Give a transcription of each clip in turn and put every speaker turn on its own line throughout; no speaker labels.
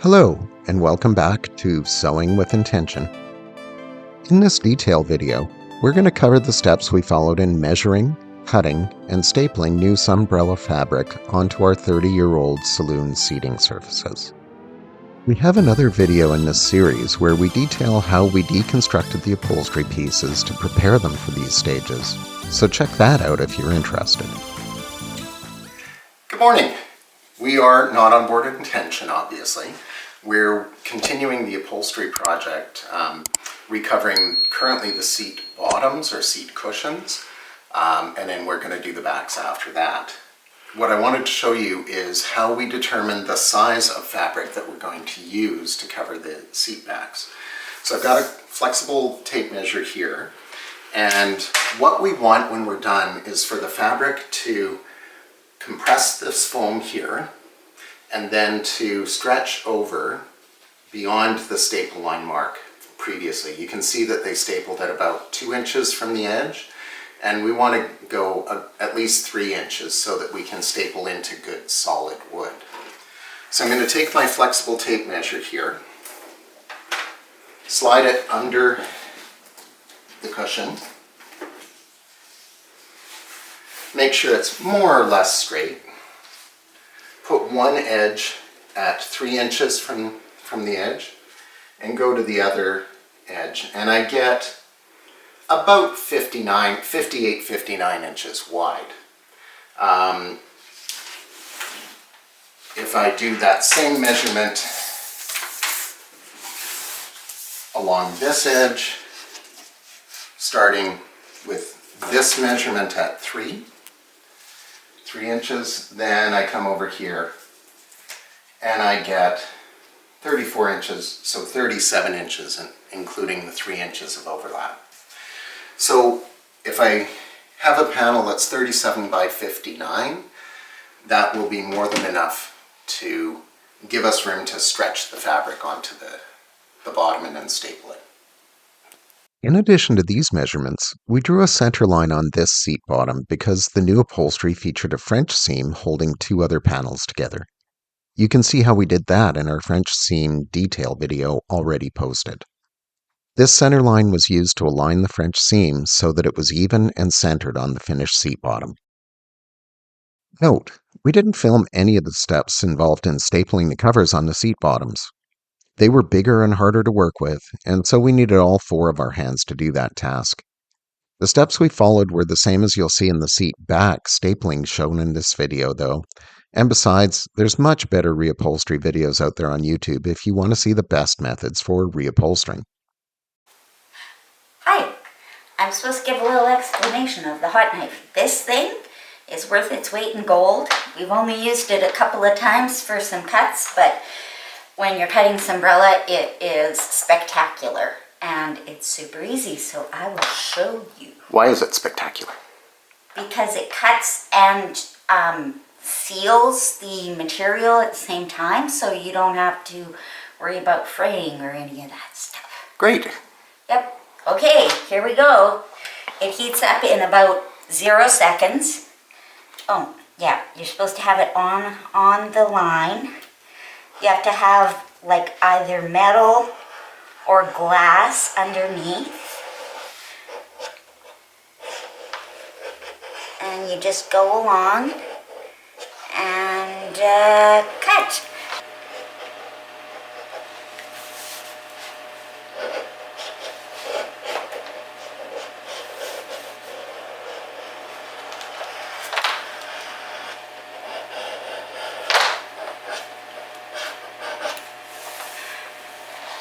Hello, and welcome back to Sewing with Intention. In this detail video, we're going to cover the steps we followed in measuring, cutting, and stapling new Sunbrella fabric onto our 30-year-old saloon seating surfaces. We have another video in this series where we detail how we deconstructed the upholstery pieces to prepare them for these stages, so check that out if you're interested.
Good morning. We are not on board with intention, obviously. We're continuing the upholstery project, recovering currently the seat bottoms or seat cushions, and then we're going to do the backs after that. What I wanted to show you is how we determine the size of fabric that we're going to use to cover the seat backs. So I've got a flexible tape measure here, and what we want when we're done is for the fabric to compress this foam here and then to stretch over beyond the staple line mark previously. You can see that they stapled at about 2 inches from the edge, and we want to go at least 3 inches so that we can staple into good solid wood. So I'm going to take my flexible tape measure here, slide it under the cushion, make sure it's more or less straight. Put one edge at 3 inches from the edge and go to the other edge, and I get about 58, 59 inches wide. If I do that same measurement along this edge, starting with this measurement at 3 inches, then I come over here and I get 34 inches, so 37 inches, including the 3 inches of overlap. So if I have a panel that's 37 by 59, that will be more than enough to give us room to stretch the fabric onto the bottom and then staple it.
In addition to these measurements, we drew a center line on this seat bottom because the new upholstery featured a French seam holding 2 other panels together. You can see how we did that in our French seam detail video already posted. This center line was used to align the French seam so that it was even and centered on the finished seat bottom. Note, we didn't film any of the steps involved in stapling the covers on the seat bottoms. They were bigger and harder to work with, and so we needed all 4 of our hands to do that task. The steps we followed were the same as you'll see in the seat back stapling shown in this video, though. And besides, there's much better reupholstery videos out there on YouTube if you want to see the best methods for reupholstering.
Hi, I'm supposed to give a little explanation of the hot knife. This thing is worth its weight in gold. We've only used it a couple of times for some cuts, but when you're cutting Sunbrella, it is spectacular and it's super easy, so I will show you.
Why is it spectacular?
Because it cuts and seals the material at the same time, so you don't have to worry about fraying or any of that stuff.
Great.
Yep. Okay, here we go. It heats up in about 0 seconds. Oh, yeah, you're supposed to have it on the line. You have to have like either metal or glass underneath. And you just go along and cut.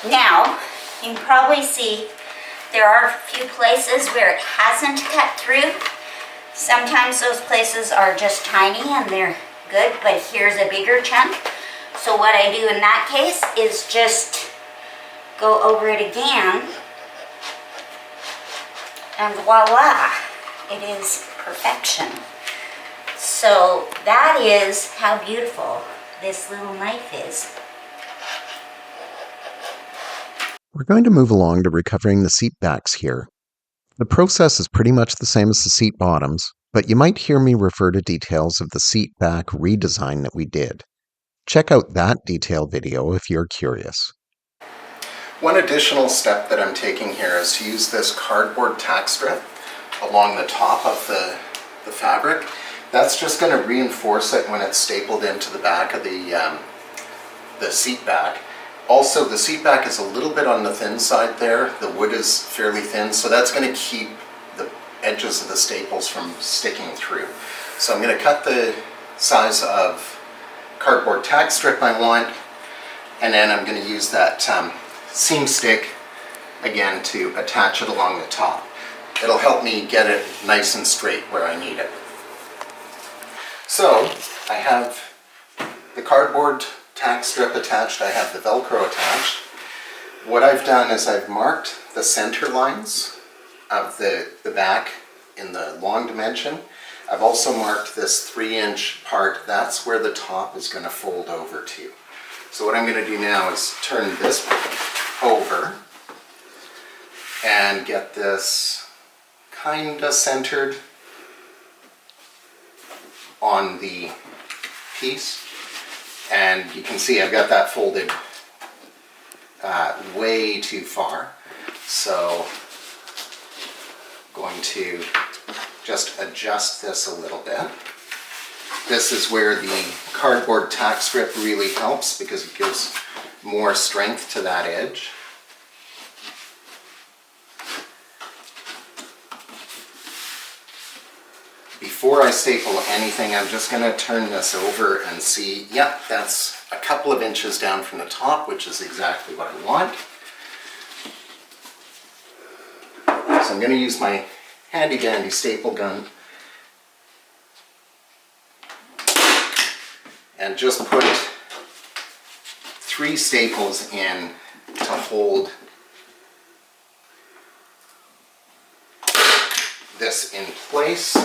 Now, you can probably see there are a few places where it hasn't cut through. Sometimes those places are just tiny and they're good, but here's a bigger chunk. So what I do in that case is just go over it again, and voila, it is perfection. So that is how beautiful this little knife is.
We're going to move along to recovering the seat backs here. The process is pretty much the same as the seat bottoms, but you might hear me refer to details of the seat back redesign that we did. Check out that detailed video if you're curious.
One additional step that I'm taking here is to use this cardboard tack strip along the top of the fabric. That's just going to reinforce it when it's stapled into the back of the seat back. Also, the seat back is a little bit on the thin side there. The wood is fairly thin, so that's going to keep the edges of the staples from sticking through. So I'm going to cut the size of cardboard tack strip I want, and then I'm going to use that seam stick again to attach it along the top. It'll help me get it nice and straight where I need it. So I have the cardboard tack strip attached, I have the Velcro attached. What I've done is I've marked the center lines of the back in the long dimension. I've also marked this 3-inch part. That's where the top is going to fold over to. So what I'm going to do now is turn this over and get this kind of centered on the piece. And you can see I've got that folded way too far. So I'm going to just adjust this a little bit. This is where the cardboard tack strip really helps because it gives more strength to that edge. Before I staple anything, I'm just going to turn this over and see, yep, that's a couple of inches down from the top, which is exactly what I want. So I'm going to use my handy dandy staple gun and just put 3 staples in to hold this in place.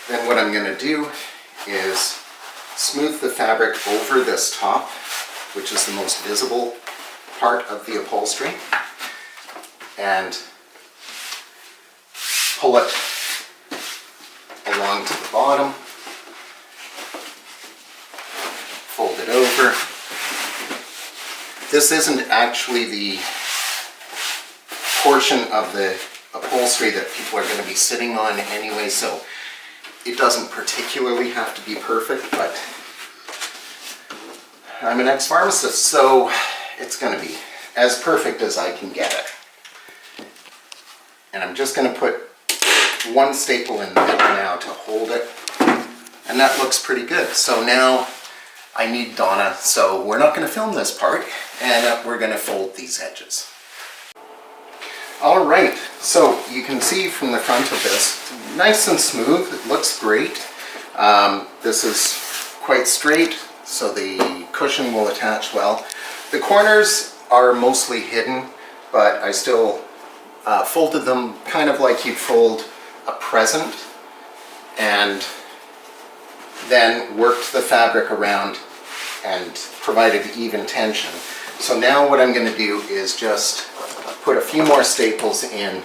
Then what I'm going to do is smooth the fabric over this top, which is the most visible part of the upholstery, and pull it along to the bottom, fold it over. This isn't actually the portion of the upholstery that people are going to be sitting on anyway, so it doesn't particularly have to be perfect, but I'm an ex-pharmacist, so it's going to be as perfect as I can get it. And I'm just going to put 1 staple in there now to hold it, and that looks pretty good. So now I need Donna, so we're not going to film this part, and we're going to fold these edges. Alright, so you can see from the front of this, nice and smooth, it looks great. This is quite straight, so the cushion will attach well. The corners are mostly hidden, but I still folded them kind of like you'd fold a present, and then worked the fabric around and provided even tension. So now what I'm going to do is just put a few more staples in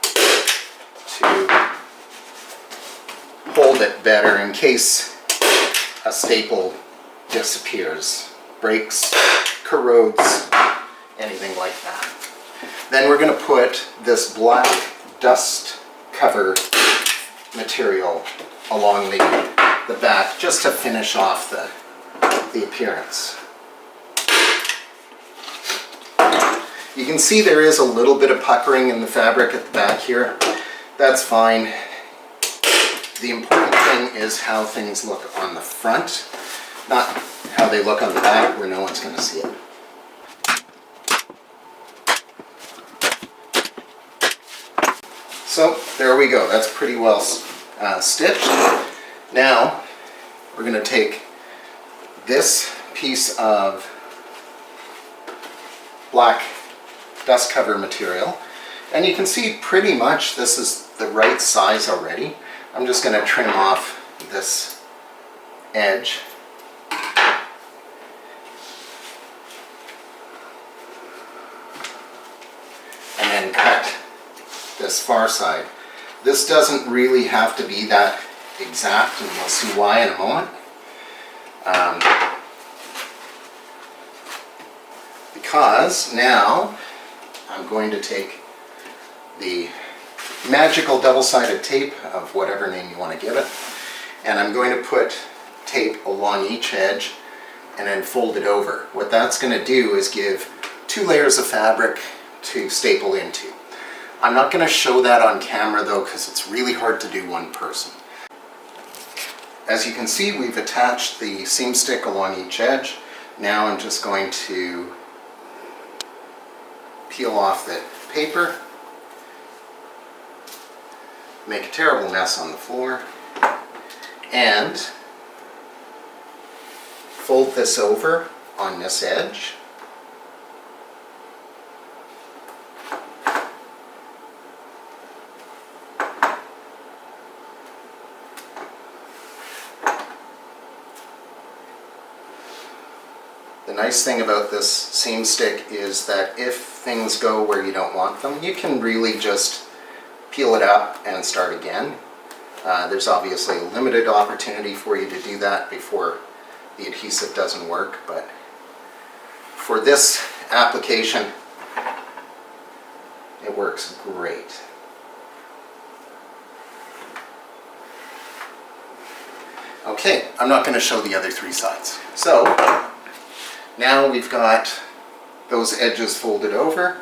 to hold it better in case a staple disappears, breaks, corrodes, anything like that. Then we're going to put this black dust cover material along the back just to finish off the appearance. You can see there is a little bit of puckering in the fabric at the back here. That's fine. The important thing is how things look on the front, not how they look on the back where no one's going to see it. So there we go. That's pretty well stitched. Now we're going to take this piece of black dust cover material, and you can see pretty much this is the right size already. I'm just going to trim off this edge. And then cut this far side. This doesn't really have to be that exact, and we'll see why in a moment. Because now I'm going to take the magical double-sided tape of whatever name you want to give it, and I'm going to put tape along each edge and then fold it over. What that's going to do is give 2 layers of fabric to staple into. I'm not going to show that on camera though, because it's really hard to do one person. As you can see, we've attached the seam stick along each edge. Now I'm just going to peel off the paper, make a terrible mess on the floor, and fold this over on this edge. The nice thing about this seam stick is that if things go where you don't want them, you can really just peel it up and start again. There's obviously a limited opportunity for you to do that before the adhesive doesn't work, but for this application, it works great. Okay, I'm not going to show the other 3 sides. So now we've got those edges folded over.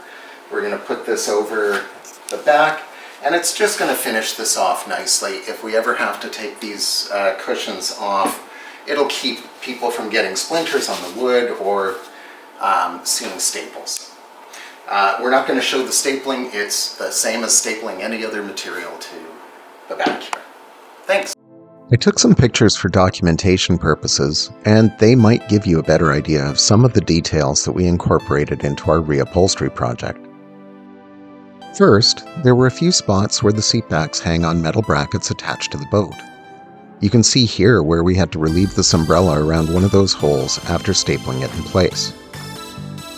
We're going to put this over the back, and it's just going to finish this off nicely. If we ever have to take these cushions off, it'll keep people from getting splinters on the wood or seeing staples. We're not going to show the stapling. It's the same as stapling any other material to the back here. Thanks.
I took some pictures for documentation purposes, and they might give you a better idea of some of the details that we incorporated into our reupholstery project. First, there were a few spots where the seat backs hang on metal brackets attached to the boat. You can see here where we had to relieve the Sunbrella around one of those holes after stapling it in place.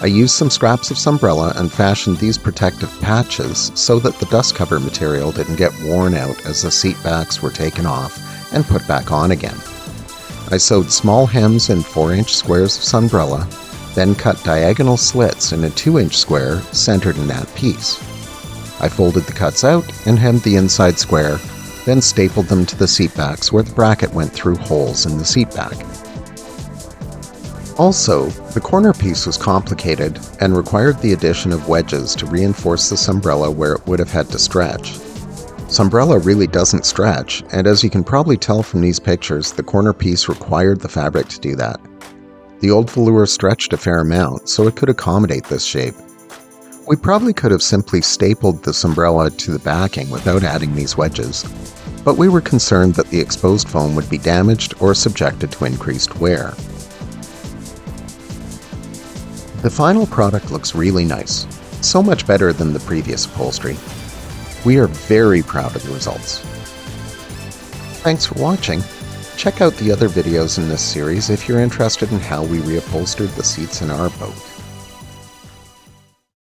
I used some scraps of Sunbrella and fashioned these protective patches so that the dust cover material didn't get worn out as the seat backs were taken off and put back on again. I sewed small hems in 4-inch squares of Sunbrella, then cut diagonal slits in a 2-inch square centered in that piece. I folded the cuts out and hemmed the inside square, then stapled them to the seat backs where the bracket went through holes in the seat back. Also, the corner piece was complicated and required the addition of wedges to reinforce the Sunbrella where it would have had to stretch. Sunbrella really doesn't stretch, and as you can probably tell from these pictures, the corner piece required the fabric to do that. The old velour stretched a fair amount, so it could accommodate this shape. We probably could have simply stapled the Sunbrella to the backing without adding these wedges, but we were concerned that the exposed foam would be damaged or subjected to increased wear. The final product looks really nice, so much better than the previous upholstery. We are very proud of the results. Thanks for watching. Check out the other videos in this series if you're interested in how we reupholstered the seats in our boat.